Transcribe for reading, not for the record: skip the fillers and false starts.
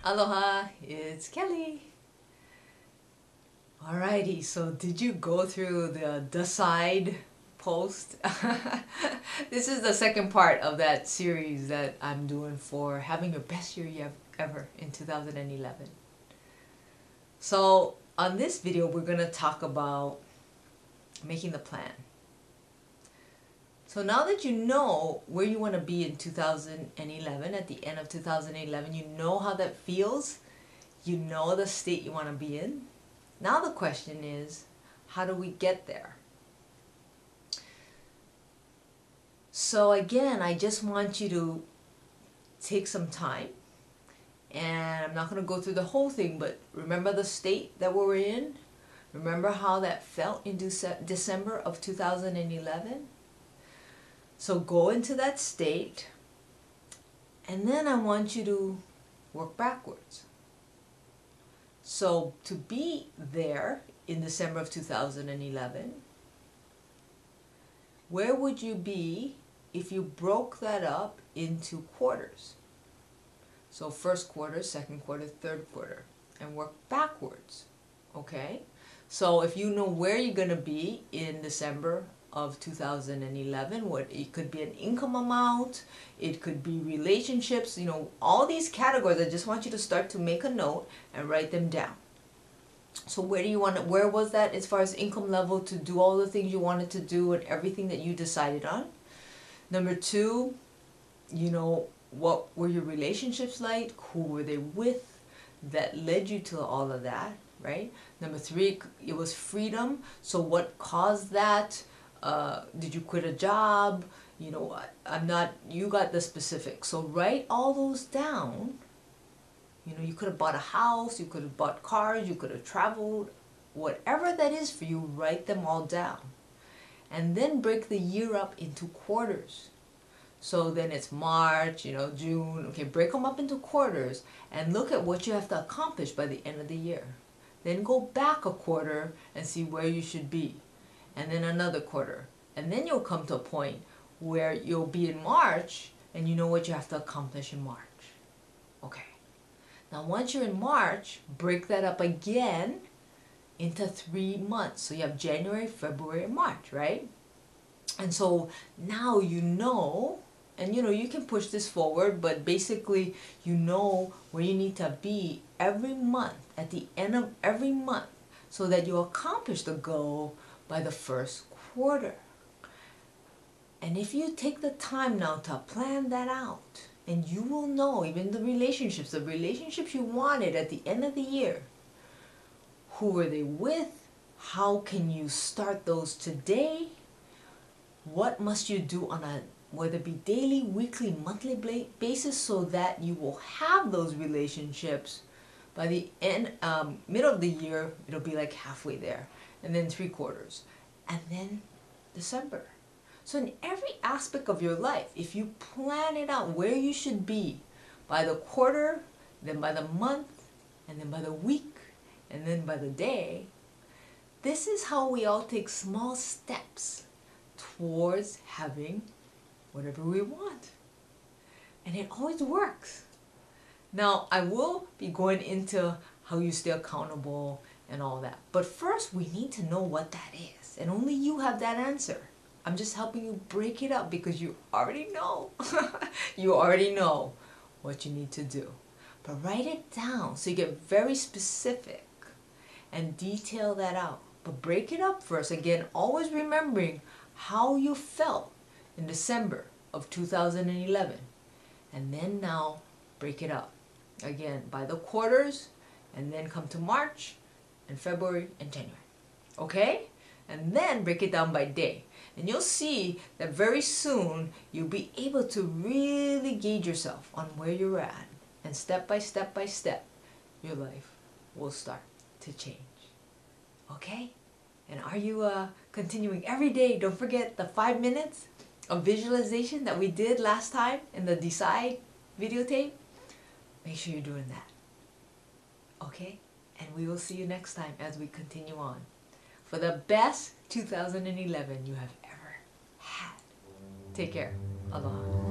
Aloha, it's Kelly. Alrighty, so did you go through the decide post? This is the second part of that series that I'm doing for having your best year ever in 2011. So on this video, we're going to talk about making the plan. So now that you know where you want to be in 2011, at the end of 2011, you know how that feels, you know the state you want to be in. Now the question is, how do we get there? So again, I just want you to take some time, and I'm not going to go through the whole thing, but remember the state that we were in? Remember how that felt in December of 2011? So go into that state, and then I want you to work backwards. So to be there in December of 2011, where would you be if you broke that up into quarters? So first quarter, second quarter, third quarter, and work backwards, okay? So if you know where you're going to be in December of 2011, it could be an income amount, it could be relationships, you know, all these categories. I just want you to start to make a note and write them down. So where was that as far as income level to do all the things you wanted to do and everything that you decided on? Number two, you know, what were your relationships like? Who were they with that led you to all of that, right? Number three, it was freedom. So what caused that? Did you quit a job? You know, you got the specifics. So write all those down. You know, you could have bought a house, you could have bought cars, you could have traveled. Whatever that is for you, write them all down. And then break the year up into quarters. So then it's March, you know, June. Okay, break them up into quarters and look at what you have to accomplish by the end of the year. Then go back a quarter and see where you should be. And then another quarter. And then you'll come to a point where you'll be in March and you know what you have to accomplish in March. Okay. Now once you're in March, break that up again into 3 months. So you have January, February, and March, right? And so now you know, and you know, you can push this forward, but basically you know where you need to be every month, at the end of every month, so that you accomplish the goal by the first quarter. And if you take the time now to plan that out, and you will know, even the relationships you wanted at the end of the year, who were they with? How can you start those today? What must you do on a, whether it be daily, weekly, monthly basis, so that you will have those relationships by the end, middle of the year, it'll be like halfway there, and then 3 quarters, and then December. So in every aspect of your life, if you plan it out where you should be by the quarter, then by the month, and then by the week, and then by the day, this is how we all take small steps towards having whatever we want. And it always works. Now, I will be going into how you stay accountable and all that. But first, we need to know what that is. And only you have that answer. I'm just helping you break it up because you already know. You already know what you need to do. But write it down so you get very specific and detail that out. But break it up first. Again, always remembering how you felt in December of 2011. And then now break it up. Again, by the quarters, and then come to March and February and January. Okay? And then break it down by day. And you'll see that very soon you'll be able to really gauge yourself on where you're at. And step by step by step, your life will start to change. Okay? And are you continuing every day? Don't forget the 5 minutes of visualization that we did last time in the Decide videotape. Make sure you're doing that. Okay? And we will see you next time as we continue on for the best 2011 you have ever had. Take care. Aloha.